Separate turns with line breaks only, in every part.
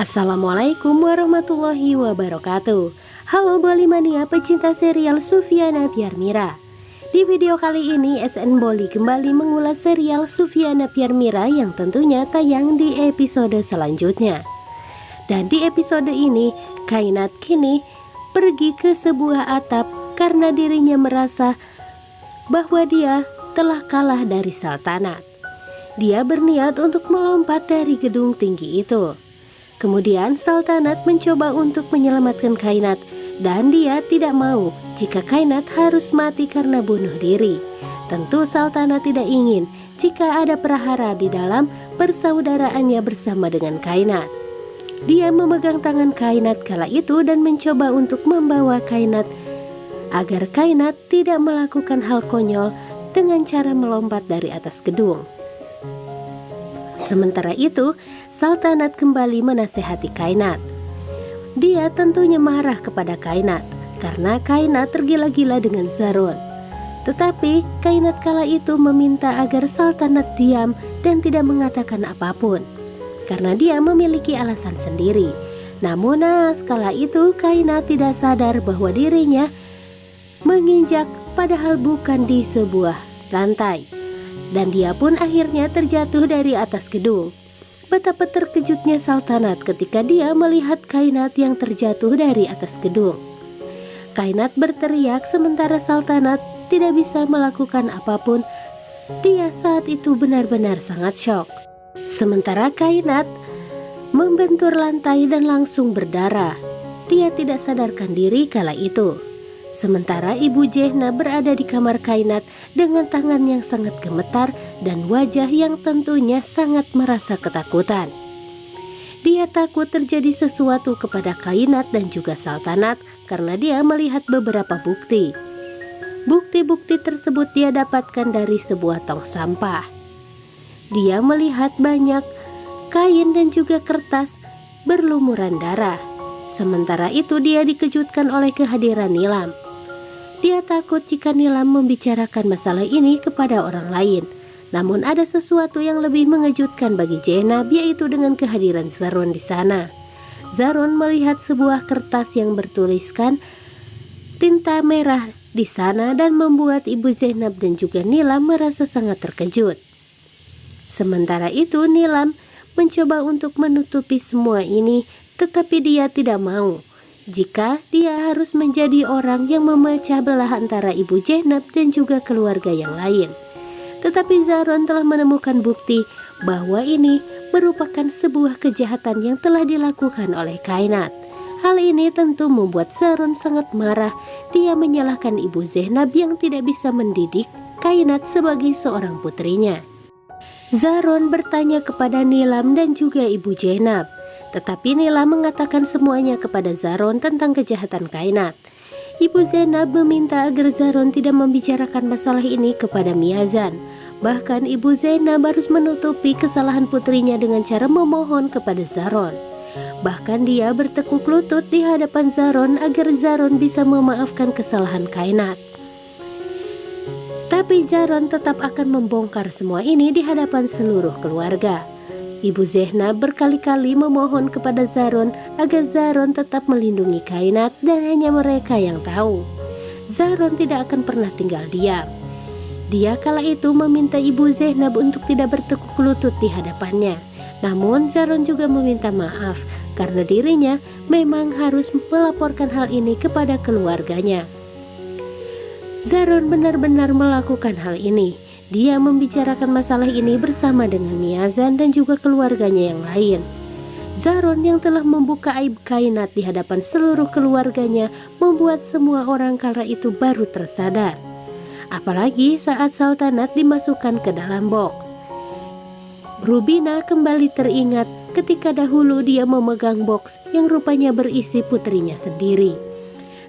Assalamualaikum warahmatullahi wabarakatuh. Halo Bolimania pecinta serial Sufiana Piermira. Di video kali ini SN Boli kembali mengulas serial Sufiana Piermira yang tentunya tayang di episode selanjutnya. Dan di episode ini Kainat kini pergi ke sebuah atap karena dirinya merasa bahwa dia telah kalah dari Sultanat. Dia berniat untuk melompat dari gedung tinggi itu. Kemudian Sultanat mencoba untuk menyelamatkan Kainat dan dia tidak mau jika Kainat harus mati karena bunuh diri. Tentu Sultanat tidak ingin jika ada prahara di dalam persaudaraannya bersama dengan Kainat. Dia memegang tangan Kainat kala itu dan mencoba untuk membawa Kainat agar Kainat tidak melakukan hal konyol dengan cara melompat dari atas gedung. Sementara itu, Sultanat kembali menasehati Kainat. Dia tentunya marah kepada Kainat karena Kainat tergila-gila dengan Zaron. Tetapi Kainat kala itu meminta agar Sultanat diam dan tidak mengatakan apapun karena dia memiliki alasan sendiri. Namun kala itu Kainat tidak sadar bahwa dirinya menginjak padahal bukan di sebuah lantai. Dan dia pun akhirnya terjatuh dari atas gedung. Betapa terkejutnya Sultanat ketika dia melihat Kainat yang terjatuh dari atas gedung. Kainat berteriak sementara Sultanat tidak bisa melakukan apapun. Dia saat itu benar-benar sangat syok. Sementara Kainat membentur lantai dan langsung berdarah. Dia tidak sadarkan diri kala itu. Sementara Ibu Jehna berada di kamar Kainat dengan tangan yang sangat gemetar dan wajah yang tentunya sangat merasa ketakutan. Dia takut terjadi sesuatu kepada Kainat dan juga Sultanat karena dia melihat beberapa bukti. Bukti-bukti tersebut dia dapatkan dari sebuah tong sampah. Dia melihat banyak kain dan juga kertas berlumuran darah. Sementara itu dia dikejutkan oleh kehadiran Nilam. Dia takut jika Nilam membicarakan masalah ini kepada orang lain. Namun ada sesuatu yang lebih mengejutkan bagi Jehna, yaitu dengan kehadiran Zaron di sana. Zaron melihat sebuah kertas yang bertuliskan tinta merah di sana dan membuat Ibu Zainab dan juga Nilam merasa sangat terkejut. Sementara itu Nilam mencoba untuk menutupi semua ini, tetapi dia tidak mau. Jika dia harus menjadi orang yang memecah belah antara Ibu Zainab dan juga keluarga yang lain. Tetapi Zaron telah menemukan bukti bahwa ini merupakan sebuah kejahatan yang telah dilakukan oleh Kainat. Hal ini tentu membuat Zaron sangat marah. Dia menyalahkan Ibu Zainab yang tidak bisa mendidik Kainat sebagai seorang putrinya. Zaron bertanya kepada Nilam dan juga Ibu Zainab. Tetapi Nilam mengatakan semuanya kepada Zaron tentang kejahatan Kainat. Ibu Zainab meminta agar Zaron tidak membicarakan masalah ini kepada Miazan. Bahkan Ibu Zainab harus menutupi kesalahan putrinya dengan cara memohon kepada Zaron. Bahkan dia bertekuk lutut di hadapan Zaron agar Zaron bisa memaafkan kesalahan Kainat. Tapi Zaron tetap akan membongkar semua ini di hadapan seluruh keluarga. Ibu Zehna berkali-kali memohon kepada Zaron agar Zaron tetap melindungi Kainat dan hanya mereka yang tahu. Zaron tidak akan pernah tinggal diam. Dia kala itu meminta Ibu Zehna untuk tidak bertekuk lutut di hadapannya. Namun Zaron juga meminta maaf karena dirinya memang harus melaporkan hal ini kepada keluarganya. Zaron benar-benar melakukan hal ini. Dia membicarakan masalah ini bersama dengan Miazan dan juga keluarganya yang lain. Zaron yang telah membuka aib Kainat di hadapan seluruh keluarganya membuat semua orang kala itu baru tersadar. Apalagi saat Sultanat dimasukkan ke dalam box. Rubina kembali teringat ketika dahulu dia memegang box yang rupanya berisi putrinya sendiri.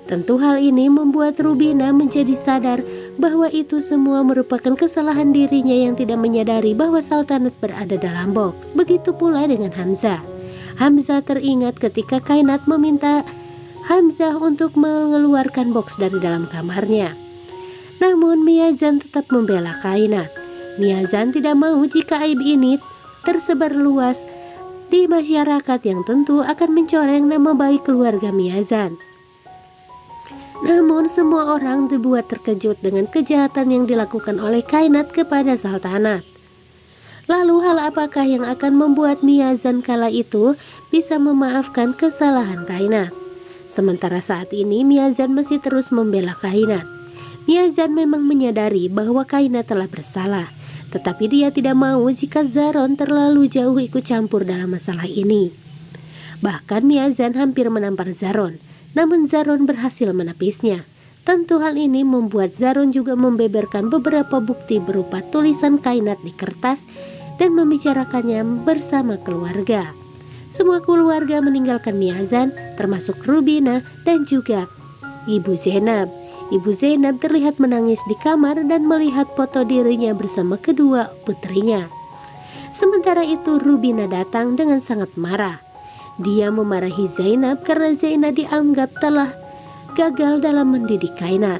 Tentu hal ini membuat Rubina menjadi sadar bahwa itu semua merupakan kesalahan dirinya yang tidak menyadari bahwa Sultanat berada dalam box. Begitu pula dengan Hamzah. Hamzah teringat ketika Kainat meminta Hamzah untuk mengeluarkan box dari dalam kamarnya. Namun Miazan tetap membela Kainat. Miazan tidak mau jika aib ini tersebar luas di masyarakat yang tentu akan mencoreng nama baik keluarga Miyazan. Namun semua orang dibuat terkejut dengan kejahatan yang dilakukan oleh Kainat kepada Sultanat. Lalu hal apakah yang akan membuat Miyazan kala itu bisa memaafkan kesalahan Kainat? Sementara saat ini Miyazan masih terus membela Kainat. Miyazan memang menyadari bahwa Kainat telah bersalah, tetapi dia tidak mau jika Zaron terlalu jauh ikut campur dalam masalah ini. Bahkan Miyazan hampir menampar Zaron, namun Zaron berhasil menepisnya. Tentu hal ini membuat Zaron juga membeberkan beberapa bukti berupa tulisan Kainat di kertas dan membicarakannya bersama keluarga. Semua keluarga meninggalkan Miyazan, termasuk Rubina dan juga Ibu Zainab. Ibu Zainab terlihat menangis di kamar dan melihat foto dirinya bersama kedua putrinya. Sementara itu Rubina datang dengan sangat marah. Dia memarahi Zainab karena Zainab dianggap telah gagal dalam mendidik Kainat.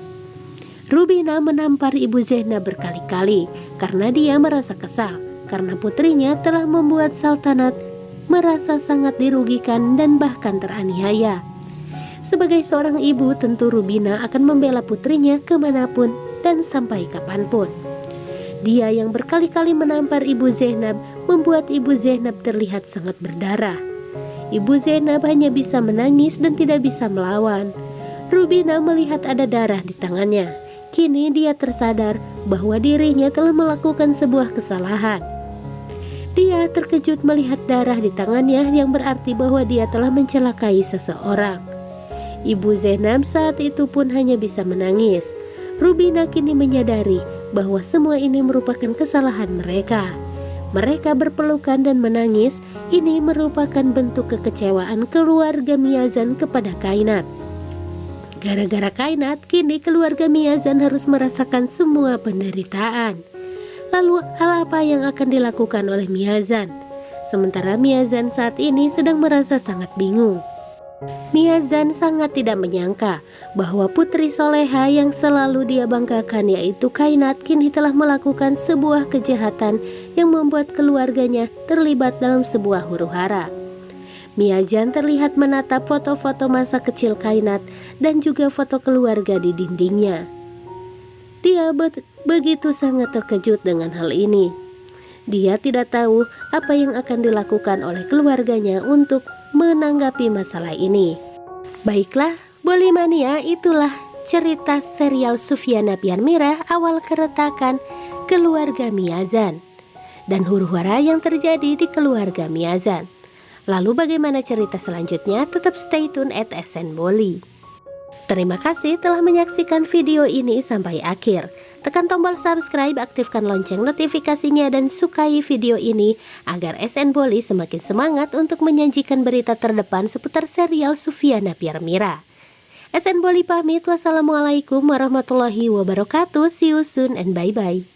Rubina menampar Ibu Zainab berkali-kali karena dia merasa kesal karena putrinya telah membuat Sultanat merasa sangat dirugikan dan bahkan teraniaya. Sebagai seorang ibu, tentu Rubina akan membela putrinya kemanapun dan sampai kapanpun. Dia yang berkali-kali menampar Ibu Zainab membuat Ibu Zainab terlihat sangat berdarah. Ibu Zainab hanya bisa menangis dan tidak bisa melawan. Rubina melihat ada darah di tangannya. Kini dia tersadar bahwa dirinya telah melakukan sebuah kesalahan. Dia terkejut melihat darah di tangannya yang berarti bahwa dia telah mencelakai seseorang. Ibu Zainab saat itu pun hanya bisa menangis. Rubina kini menyadari bahwa semua ini merupakan kesalahan mereka. Mereka berpelukan dan menangis. Ini merupakan bentuk kekecewaan keluarga Miyazan kepada Kainat. Gara-gara Kainat, kini keluarga Miyazan harus merasakan semua penderitaan. Lalu hal apa yang akan dilakukan oleh Miyazan? Sementara Miyazan saat ini sedang merasa sangat bingung. Miyazan sangat tidak menyangka bahwa putri soleha yang selalu dia banggakan yaitu Kainat kini telah melakukan sebuah kejahatan yang membuat keluarganya terlibat dalam sebuah huru-hara. Miyazan terlihat menatap foto-foto masa kecil Kainat dan juga foto keluarga di dindingnya. Dia begitu sangat terkejut dengan hal ini. Dia tidak tahu apa yang akan dilakukan oleh keluarganya untuk menanggapi masalah ini. Baiklah, Bolimania, itulah cerita serial Sufyana Pian Mirah awal keretakan keluarga Miyazan dan huru-hara yang terjadi di keluarga Miyazan. Lalu bagaimana cerita selanjutnya? Tetap stay tune at SN Boli. Terima kasih telah menyaksikan video ini sampai akhir. Tekan tombol subscribe, aktifkan lonceng notifikasinya dan sukai video ini agar SN Boli semakin semangat untuk menyajikan berita terdepan seputar serial Sufyana Pian Mirah. SN Boli pamit, wassalamualaikum warahmatullahi wabarakatuh. See you soon and bye-bye.